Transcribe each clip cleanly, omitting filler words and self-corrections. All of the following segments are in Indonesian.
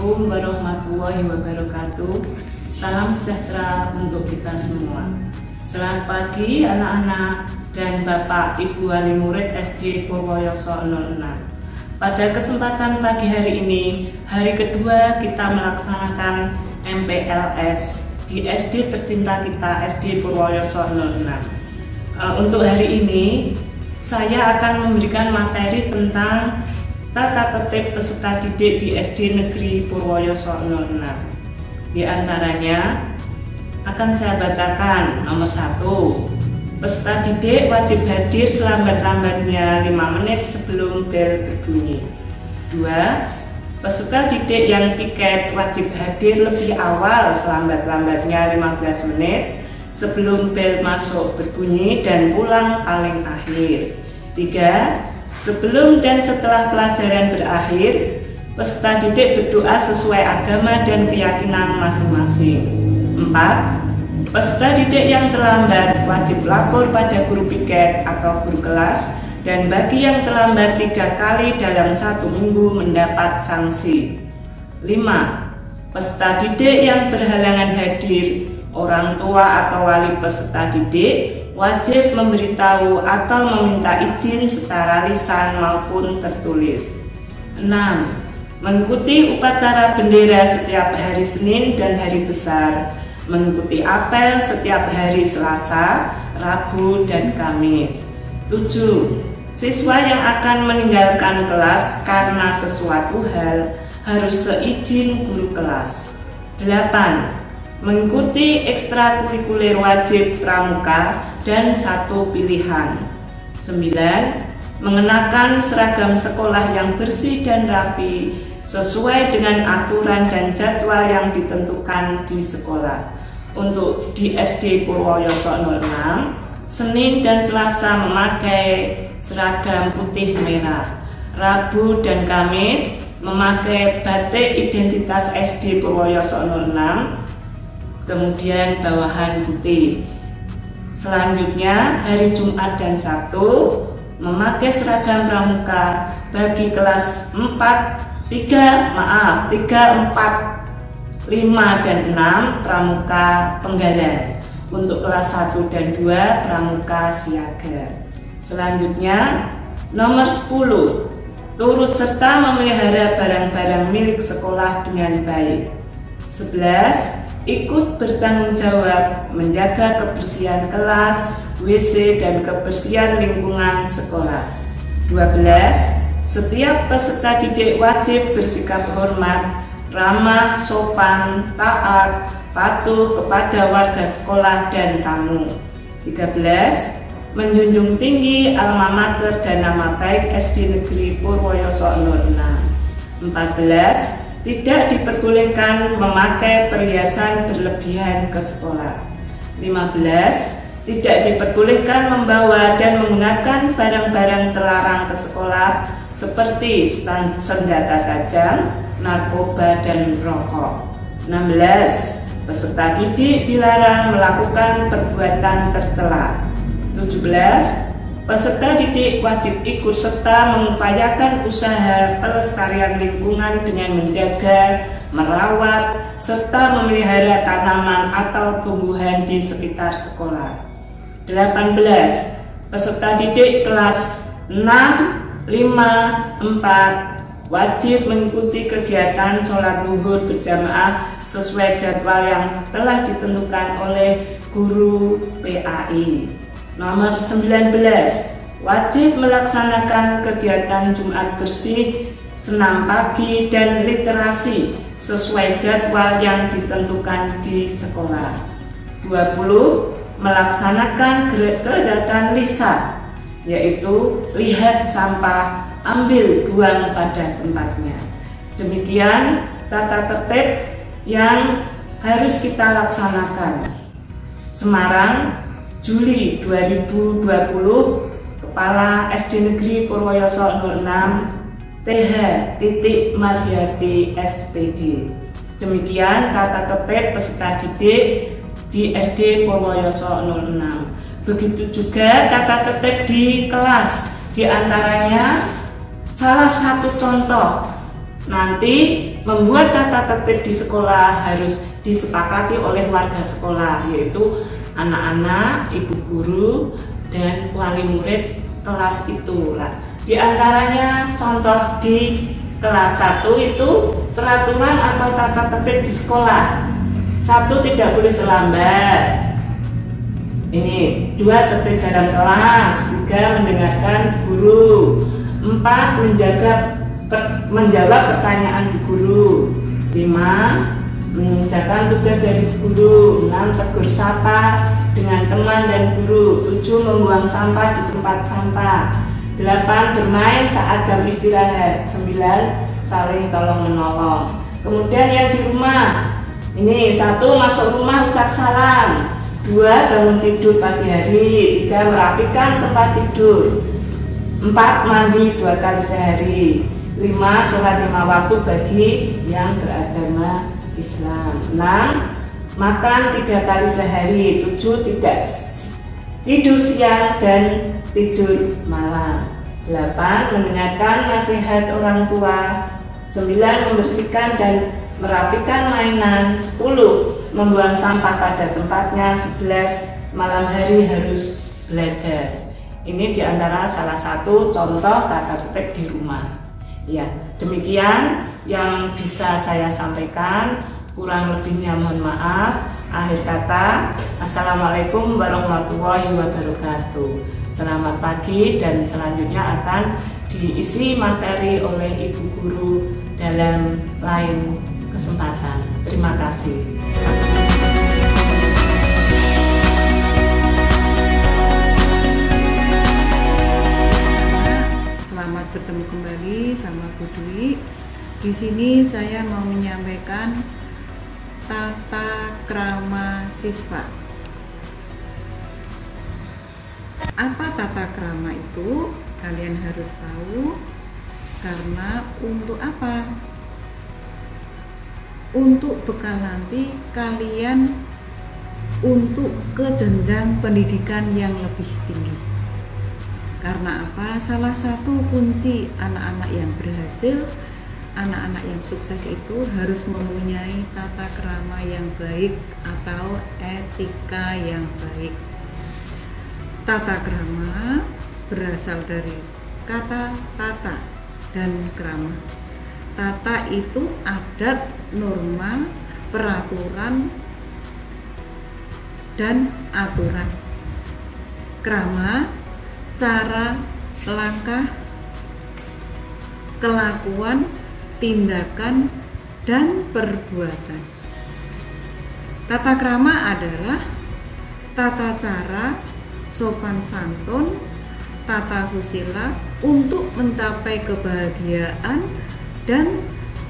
Assalamualaikum warahmatullahi wabarakatuh. Salam sejahtera untuk kita semua. Selamat pagi anak-anak dan Bapak Ibu wali murid SD Purwoyoso 06. Pada kesempatan pagi hari ini, hari kedua kita melaksanakan MPLS di SD tercinta kita SD Purwoyoso 06. Untuk hari ini saya akan memberikan materi tentang tata tertib peserta didik di SD Negeri Purwoyoso 06. Di antaranya akan saya bacakan. Nomor 1, peserta didik wajib hadir selambat-lambatnya 5 menit sebelum bel berbunyi. 2, peserta didik yang tiket wajib hadir lebih awal selambat-lambatnya 15 menit sebelum bel masuk berbunyi dan pulang paling akhir. 3, sebelum dan setelah pelajaran berakhir, peserta didik berdoa sesuai agama dan keyakinan masing-masing. 4, peserta didik yang terlambat wajib lapor pada guru piket atau guru kelas, dan bagi yang terlambat 3 kali dalam 1 minggu mendapat sanksi. 5, peserta didik yang berhalangan hadir, orang tua atau wali peserta didik wajib memberitahu atau meminta izin secara lisan maupun tertulis. 6, mengikuti upacara bendera setiap hari Senin dan hari besar, mengikuti apel setiap hari Selasa, Rabu, dan Kamis. 7, siswa yang akan meninggalkan kelas karena sesuatu hal harus seizin guru kelas. 8, mengikuti ekstrakurikuler wajib pramuka dan 1 pilihan. 9, mengenakan seragam sekolah yang bersih dan rapi sesuai dengan aturan dan jadwal yang ditentukan di sekolah. Untuk di SD Purwoyoso 06, Senin dan Selasa memakai seragam putih merah, Rabu dan Kamis memakai batik identitas SD Purwoyoso 06, kemudian bawahan putih. Selanjutnya hari Jumat dan Sabtu memakai seragam pramuka bagi kelas 3, 4, 5, dan 6 pramuka penggalan. Untuk kelas 1 dan 2 pramuka siaga. Selanjutnya nomor 10, turut serta memelihara barang-barang milik sekolah dengan baik. 11, ikut bertanggung jawab menjaga kebersihan kelas, WC, dan kebersihan lingkungan sekolah. 12, setiap peserta didik wajib bersikap hormat, ramah, sopan, taat, patuh kepada warga sekolah dan tamu. 13, menjunjung tinggi alma mater dan nama baik SD Negeri Purwoyoso 06. 14, tidak diperbolehkan memakai perhiasan berlebihan ke sekolah. 15, tidak diperbolehkan membawa dan menggunakan barang-barang terlarang ke sekolah seperti senjata tajam, narkoba, dan rokok. 16, peserta didik dilarang melakukan perbuatan tercela. 17, peserta didik wajib ikut serta mengupayakan usaha pelestarian lingkungan dengan menjaga, merawat, serta memelihara tanaman atau tumbuhan di sekitar sekolah. 18, peserta didik kelas 6, 5, 4 wajib mengikuti kegiatan sholat zuhur berjamaah sesuai jadwal yang telah ditentukan oleh guru PAI. Nomor 19, wajib melaksanakan kegiatan Jumat bersih, senam pagi, dan literasi sesuai jadwal yang ditentukan di sekolah. 20, melaksanakan kegiatan LISA, yaitu lihat sampah, ambil, buang pada tempatnya. Demikian tata tertib yang harus kita laksanakan. Semarang, Juli 2020, Kepala SD Negeri Purwoyoso 06, TH Mariyati SPD. Demikian tata tertib peserta didik di SD Purwoyoso 06. Begitu juga tata tertib di kelas, di antaranya salah satu contoh nanti membuat tata tertib di sekolah harus disepakati oleh warga sekolah, yaitu anak-anak, ibu guru, dan wali murid kelas itu lah. Di antaranya contoh di kelas 1 itu peraturan atau tata tertib di sekolah. 1, tidak boleh terlambat. Ini 2, tertib dalam kelas. 3, mendengarkan guru. 4, menjawab pertanyaan guru. 5, mengerjakan tugas dari guru. 6, tegur sapa dengan teman dan guru. 7, membuang sampah di tempat sampah. 8, bermain saat jam istirahat. 9, saling tolong menolong. Kemudian yang di rumah, ini 1, masuk rumah ucap salam. 2, bangun tidur pagi hari. 3, merapikan tempat tidur. 4, mandi 2 kali sehari. 5, sholat 5 waktu bagi yang beragama Islam. 6, makan 3 kali sehari. 7, tidak tidur siang dan tidur malam. 8, mendengarkan nasihat orang tua. 9, membersihkan dan merapikan mainan. 10, membuang sampah pada tempatnya. 11, malam hari harus belajar. Ini diantara salah satu contoh tata tertib di rumah. Ya, demikian yang bisa saya sampaikan. Kurang lebihnya mohon maaf. Akhir kata, assalamualaikum warahmatullahi wabarakatuh. Selamat pagi, dan selanjutnya akan diisi materi oleh Ibu Guru dalam lain kesempatan. Terima kasih. Selamat bertemu kembali sama Bu Dwi. Di sini saya mau menyampaikan tata krama siswa. Apa tata krama itu? Kalian harus tahu. Karena untuk apa? Untuk bekal nanti kalian untuk ke jenjang pendidikan yang lebih tinggi. Karena apa? Salah satu kunci anak-anak yang berhasil, anak-anak yang sukses itu harus mempunyai tata krama yang baik atau etika yang baik. Tata krama berasal dari kata tata dan krama. Tata itu adat, norma, peraturan, dan aturan. Krama, cara, langkah, kelakuan, tindakan, dan perbuatan. Tata krama adalah tata cara, sopan santun, tata susila untuk mencapai kebahagiaan dan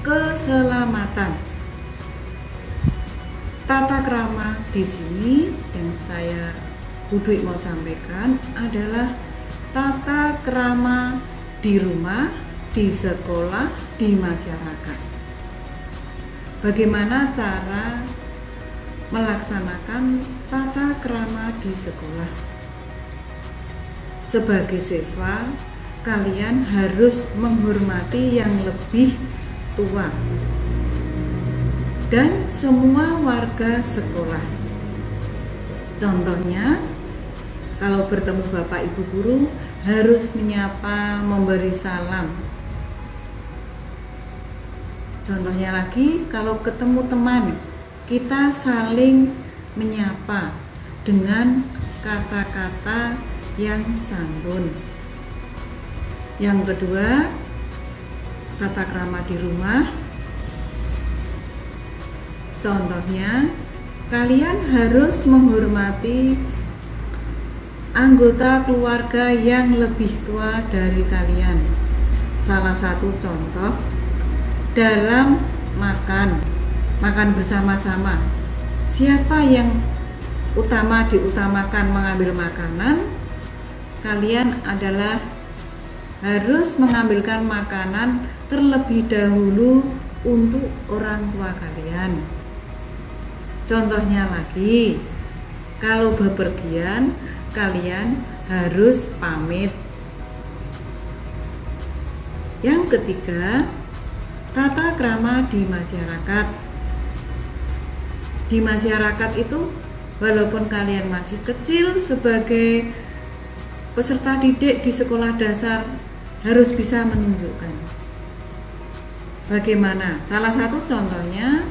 keselamatan. Tata krama di sini yang saya Bu Dwi mau sampaikan adalah tata krama di rumah, di sekolah, di masyarakat. Bagaimana cara melaksanakan tata krama di sekolah? Sebagai siswa, kalian harus menghormati yang lebih tua dan semua warga sekolah. Contohnya, kalau bertemu Bapak Ibu guru harus menyapa, memberi salam. Contohnya lagi, kalau ketemu teman, kita saling menyapa dengan kata-kata yang santun. Yang kedua, tata krama di rumah. Contohnya, kalian harus menghormati anggota keluarga yang lebih tua dari kalian. Salah satu contoh dalam makan bersama-sama. Siapa yang diutamakan mengambil makanan, kalian adalah harus mengambilkan makanan terlebih dahulu untuk orang tua kalian. Contohnya lagi, kalau bepergian, kalian harus pamit. Yang ketiga, tata krama di masyarakat. Di masyarakat itu, walaupun kalian masih kecil sebagai peserta didik di sekolah dasar, harus bisa menunjukkan bagaimana. Salah satu contohnya,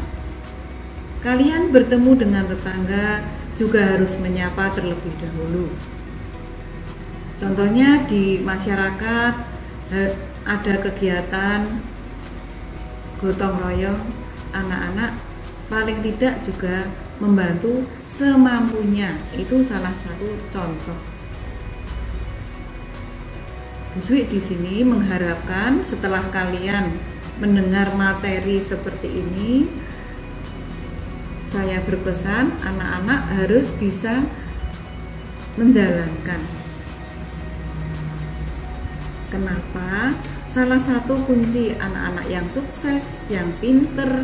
kalian bertemu dengan tetangga juga harus menyapa terlebih dahulu. Contohnya di masyarakat ada kegiatan gotong royong, anak-anak paling tidak juga membantu semampunya. Itu salah satu contoh. Bu Dwi di sini mengharapkan setelah kalian mendengar materi seperti ini, saya berpesan anak-anak harus bisa menjalankan. Kenapa? Salah satu kunci anak-anak yang sukses, yang pinter,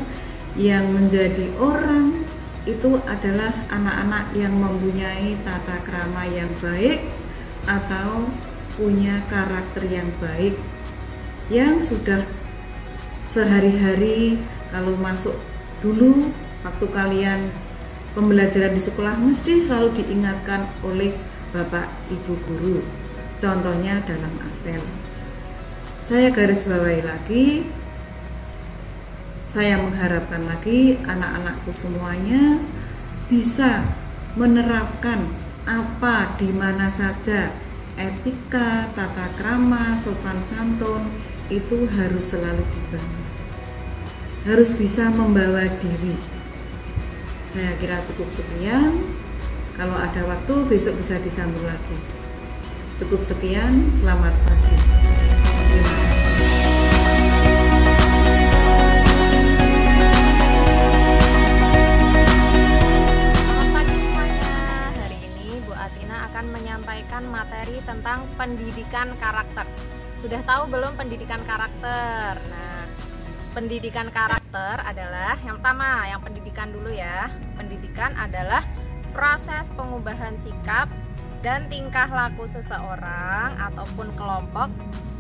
yang menjadi orang itu adalah anak-anak yang mempunyai tata krama yang baik atau punya karakter yang baik, yang sudah sehari-hari kalau masuk dulu waktu kalian pembelajaran di sekolah mesti selalu diingatkan oleh Bapak Ibu guru. Contohnya dalam apel. Saya garis bawahi lagi, saya mengharapkan lagi anak-anakku semuanya bisa menerapkan apa di mana saja etika, tata krama, sopan santun itu harus selalu dibangun. Harus bisa membawa diri. Saya kira cukup sekian. Kalau ada waktu besok bisa disambung lagi. Cukup sekian, selamat pagi. Terima kasih. Menyampaikan materi tentang pendidikan karakter. Sudah tahu belum pendidikan karakter? Nah, pendidikan karakter adalah yang pertama, yang pendidikan dulu ya. Pendidikan adalah proses pengubahan sikap dan tingkah laku seseorang ataupun kelompok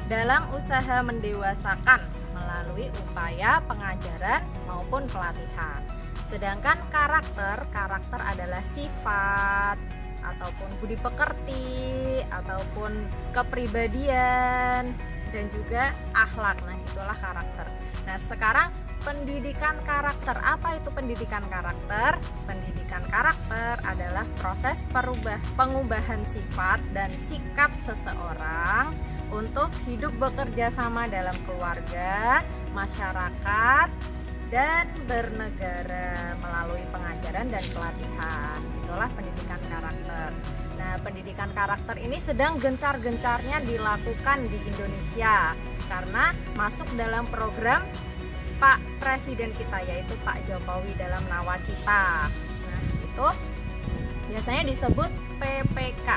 dalam usaha mendewasakan melalui upaya pengajaran maupun pelatihan. Sedangkan karakter adalah sifat ataupun budi pekerti, ataupun kepribadian, dan juga akhlak. Nah, itulah karakter. Nah, sekarang pendidikan karakter. Apa itu pendidikan karakter? Pendidikan karakter adalah proses pengubahan sifat dan sikap seseorang untuk hidup bekerja sama dalam keluarga, masyarakat, dan bernegara melalui pengajaran dan pelatihan. Itulah pendidikan karakter. Nah, pendidikan karakter ini sedang gencar-gencarnya dilakukan di Indonesia karena masuk dalam program Pak Presiden kita, yaitu Pak Jokowi dalam Nawacita. Nah, itu biasanya disebut PPK.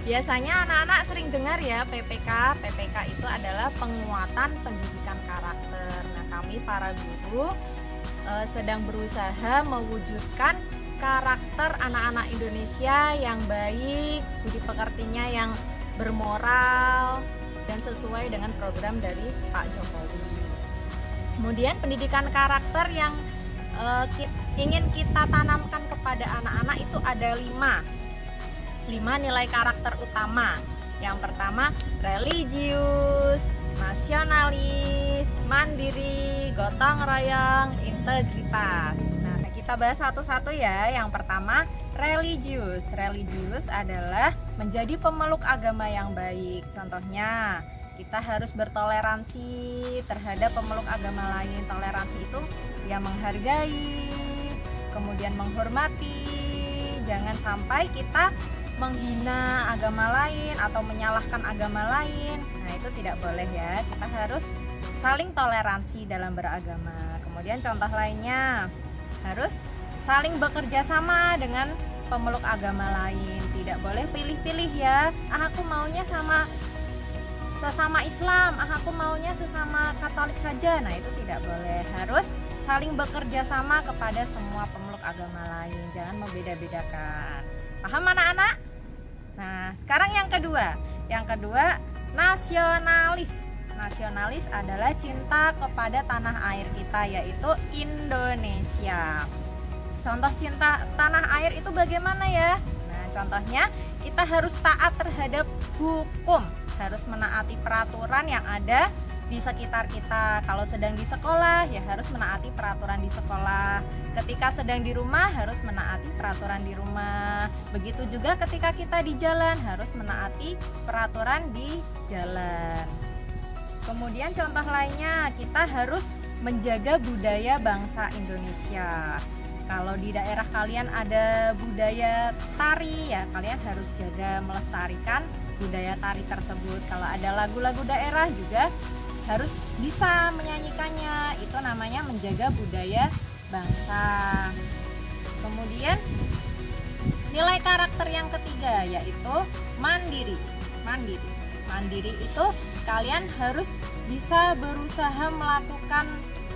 Biasanya anak-anak sering dengar ya PPK. PPK itu adalah penguatan pendidikan karakter. Nah, kami para guru sedang berusaha mewujudkan karakter anak-anak Indonesia yang baik, budi pekertinya yang bermoral dan sesuai dengan program dari Pak Jokowi. Kemudian pendidikan karakter yang ingin kita tanamkan kepada anak-anak itu ada 5 nilai karakter utama. Yang pertama, religius, nasionalis, mandiri, gotong royong, integritas. Nah, kita bahas satu-satu ya. Yang pertama, religius. Religius adalah menjadi pemeluk agama yang baik. Contohnya, kita harus bertoleransi terhadap pemeluk agama lain. Toleransi itu ya menghargai, kemudian menghormati. Jangan sampai kita menghina agama lain atau menyalahkan agama lain. Nah, itu tidak boleh ya. Kita harus saling toleransi dalam beragama. Kemudian contoh lainnya, harus saling bekerja sama dengan pemeluk agama lain. Tidak boleh pilih-pilih ya. Aku maunya sama sesama Islam, aku maunya sesama Katolik saja. Nah, itu tidak boleh. Harus saling bekerja sama kepada semua pemeluk agama lain. Jangan membeda-bedakan. Paham anak-anak? Nah, sekarang yang kedua. Yang kedua, nasionalis. nasionalis adalah cinta kepada tanah air kita, yaitu Indonesia. Contoh cinta tanah air itu bagaimana ya? Nah, contohnya kita harus taat terhadap hukum, harus menaati peraturan yang ada di sekitar kita. Kalau sedang di sekolah ya harus menaati peraturan di sekolah. Ketika sedang di rumah harus menaati peraturan di rumah. Begitu juga ketika kita di jalan harus menaati peraturan di jalan. Kemudian contoh lainnya, kita harus menjaga budaya bangsa Indonesia. Kalau di daerah kalian ada budaya tari ya kalian harus jaga melestarikan budaya tari tersebut. Kalau ada lagu-lagu daerah juga harus bisa menyanyikannya, itu namanya menjaga budaya bangsa. Kemudian nilai karakter yang ketiga yaitu mandiri. Mandiri itu kalian harus bisa berusaha melakukan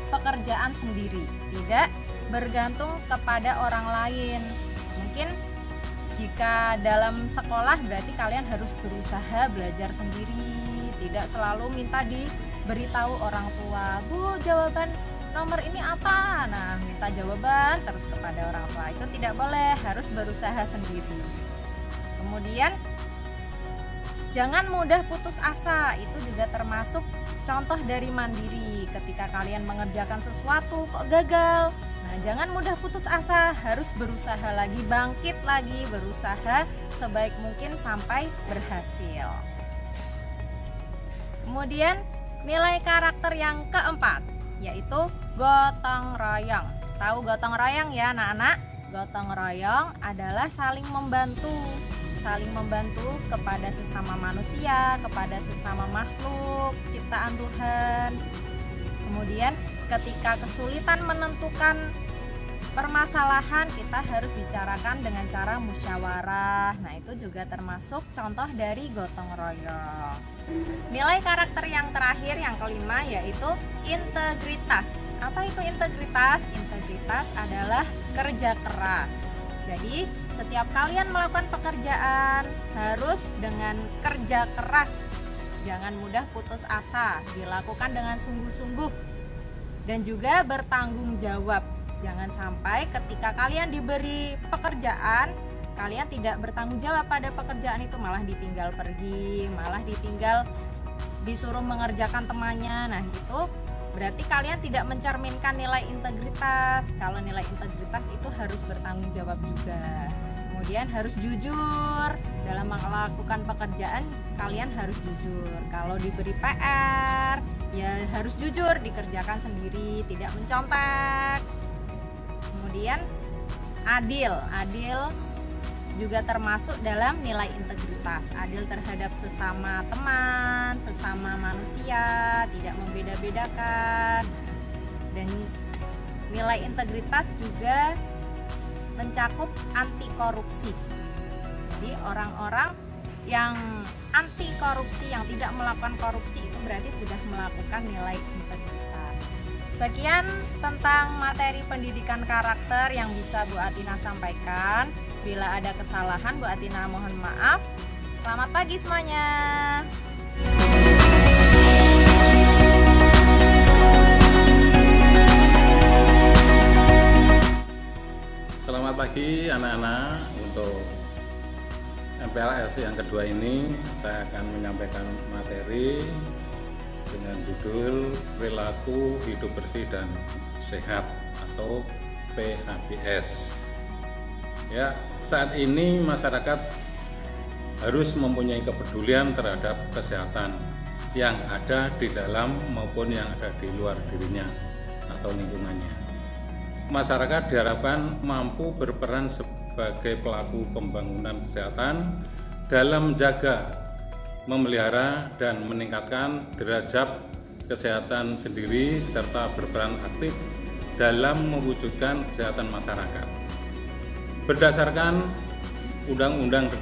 pekerjaan sendiri, tidak bergantung kepada orang lain. Mungkin jika dalam sekolah berarti kalian harus berusaha belajar sendiri, tidak selalu minta diberitahu orang tua, Bu jawaban nomor ini apa? Nah, minta jawaban terus kepada orang tua, itu tidak boleh, harus berusaha sendiri. Kemudian jangan mudah putus asa, itu juga termasuk contoh dari mandiri. Ketika kalian mengerjakan sesuatu kok gagal, nah jangan mudah putus asa, harus berusaha lagi, bangkit lagi, berusaha sebaik mungkin sampai berhasil. Kemudian nilai karakter yang keempat yaitu gotong royong. Tahu gotong royong ya anak-anak? Gotong royong adalah saling membantu kepada sesama manusia, kepada sesama makhluk ciptaan Tuhan. Kemudian ketika kesulitan menentukan permasalahan, kita harus bicarakan dengan cara musyawarah. Nah, itu juga termasuk contoh dari gotong royong. Nilai karakter yang terakhir, yang kelima, yaitu integritas. Apa itu integritas? Integritas adalah kerja keras. Jadi, setiap kalian melakukan pekerjaan harus dengan kerja keras. Jangan mudah putus asa, dilakukan dengan sungguh-sungguh dan juga bertanggung jawab. Jangan sampai ketika kalian diberi pekerjaan, kalian tidak bertanggung jawab pada pekerjaan itu, malah ditinggal pergi, malah ditinggal disuruh mengerjakan temannya. Nah, itu berarti kalian tidak mencerminkan nilai integritas. Kalau nilai integritas itu harus bertanggung jawab juga. Kemudian harus jujur dalam melakukan pekerjaan, kalian harus jujur. Kalau diberi PR, ya harus jujur, dikerjakan sendiri, tidak mencontek. Kemudian adil juga termasuk dalam nilai integritas. Adil terhadap sesama teman, sesama manusia, tidak membeda-bedakan. Dan nilai integritas juga mencakup anti korupsi. Jadi orang-orang yang anti korupsi, yang tidak melakukan korupsi, itu berarti sudah melakukan nilai integritas. Sekian tentang materi pendidikan karakter yang bisa Bu Atina sampaikan. Bila ada kesalahan, Bu Atina mohon maaf. Selamat pagi semuanya. Selamat pagi anak-anak. Untuk MPLS yang kedua ini saya akan menyampaikan materi dengan judul perilaku hidup bersih dan sehat atau PHBS. Ya, saat ini masyarakat harus mempunyai kepedulian terhadap kesehatan yang ada di dalam maupun yang ada di luar dirinya atau lingkungannya. Masyarakat diharapkan mampu berperan sebagai pelaku pembangunan kesehatan dalam menjaga, memelihara dan meningkatkan derajat kesehatan sendiri serta berperan aktif dalam mewujudkan kesehatan masyarakat. Berdasarkan Undang-Undang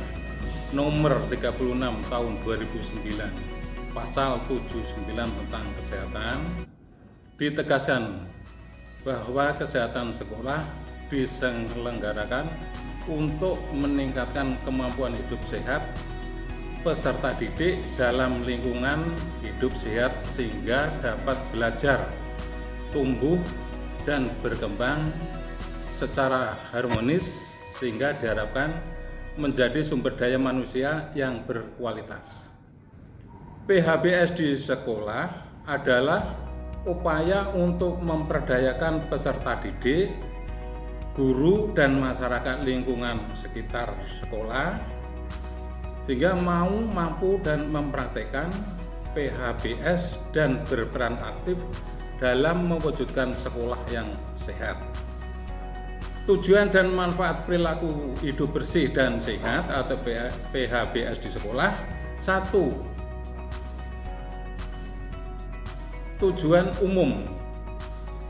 Nomor 36 Tahun 2009 Pasal 79 tentang kesehatan, ditegaskan bahwa kesehatan sekolah diselenggarakan untuk meningkatkan kemampuan hidup sehat peserta didik dalam lingkungan hidup sehat sehingga dapat belajar, tumbuh, dan berkembang secara harmonis sehingga diharapkan menjadi sumber daya manusia yang berkualitas. PHBS di sekolah adalah upaya untuk memperdayakan peserta didik, guru, dan masyarakat lingkungan sekitar sekolah sehingga mau, mampu, dan mempraktekkan PHBS dan berperan aktif dalam mewujudkan sekolah yang sehat. Tujuan dan manfaat perilaku hidup bersih dan sehat atau PHBS di sekolah. 1. Tujuan umum: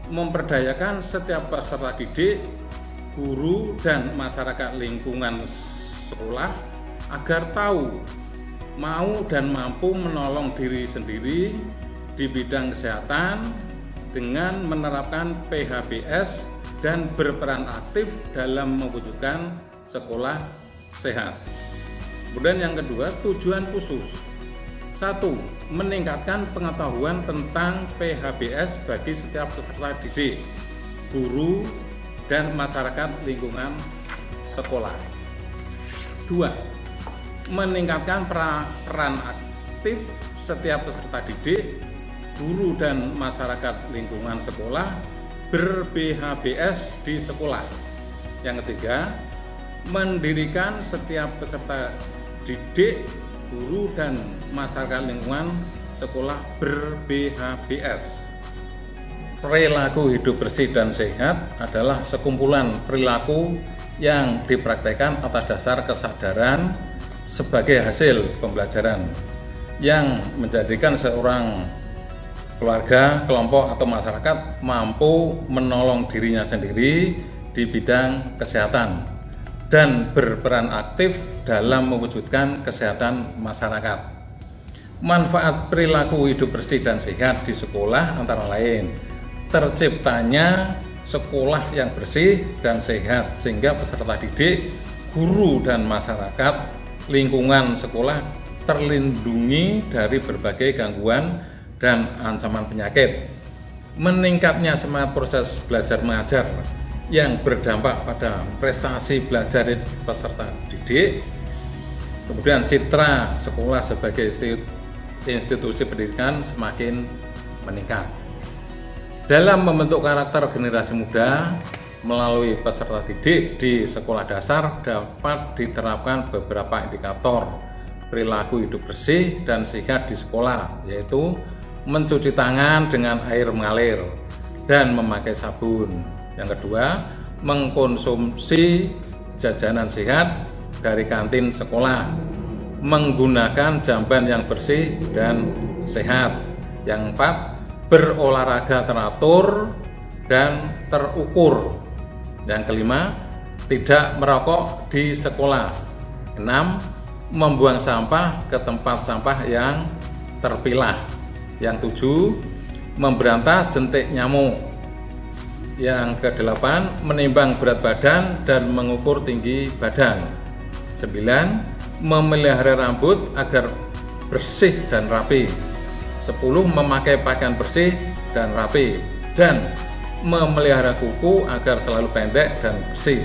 memperdayakan setiap peserta didik, guru, dan masyarakat lingkungan sekolah agar tahu, mau, dan mampu menolong diri sendiri di bidang kesehatan dengan menerapkan PHBS dan berperan aktif dalam mewujudkan sekolah sehat. Kemudian yang kedua, tujuan khusus. 1. Meningkatkan pengetahuan tentang PHBS bagi setiap peserta didik, guru, dan masyarakat lingkungan sekolah. 2. Meningkatkan peran aktif setiap peserta didik, guru, dan masyarakat lingkungan sekolah ber-PHBS di sekolah. Yang ketiga, mendirikan setiap peserta didik, guru, dan masyarakat lingkungan sekolah ber-PHBS. Perilaku hidup bersih dan sehat adalah sekumpulan perilaku yang dipraktekkan atas dasar kesadaran sebagai hasil pembelajaran yang menjadikan seorang keluarga, kelompok, atau masyarakat mampu menolong dirinya sendiri di bidang kesehatan dan berperan aktif dalam mewujudkan kesehatan masyarakat. Manfaat perilaku hidup bersih dan sehat di sekolah antara lain terciptanya sekolah yang bersih dan sehat sehingga peserta didik, guru, dan masyarakat lingkungan sekolah terlindungi dari berbagai gangguan dan ancaman penyakit. Meningkatnya semangat proses belajar mengajar yang berdampak pada prestasi belajar peserta didik. Kemudian citra sekolah sebagai institusi pendidikan semakin meningkat. Dalam membentuk karakter generasi muda melalui peserta didik di sekolah dasar dapat diterapkan beberapa indikator perilaku hidup bersih dan sehat di sekolah, yaitu mencuci tangan dengan air mengalir dan memakai sabun. Yang kedua, mengkonsumsi jajanan sehat dari kantin sekolah, menggunakan jamban yang bersih dan sehat. Yang keempat, berolahraga teratur dan terukur. Yang kelima, tidak merokok di sekolah. 6. Membuang sampah ke tempat sampah yang terpilah. Yang 7. Memberantas jentik nyamuk. Yang ke-8, menimbang berat badan dan mengukur tinggi badan. 9. Memelihara rambut agar bersih dan rapi. 10. Memakai pakaian bersih dan rapi. Dan memelihara kuku agar selalu pendek dan bersih.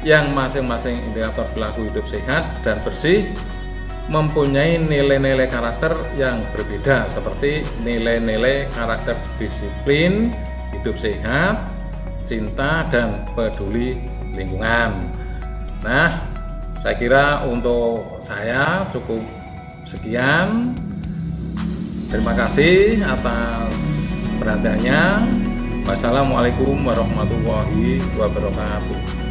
Yang masing-masing indikator perilaku hidup sehat dan bersih mempunyai nilai-nilai karakter yang berbeda, seperti nilai-nilai karakter disiplin, hidup sehat, cinta, dan peduli lingkungan. Nah, saya kira untuk saya cukup sekian. Terima kasih atas perhatiannya. Wassalamualaikum warahmatullahi wabarakatuh.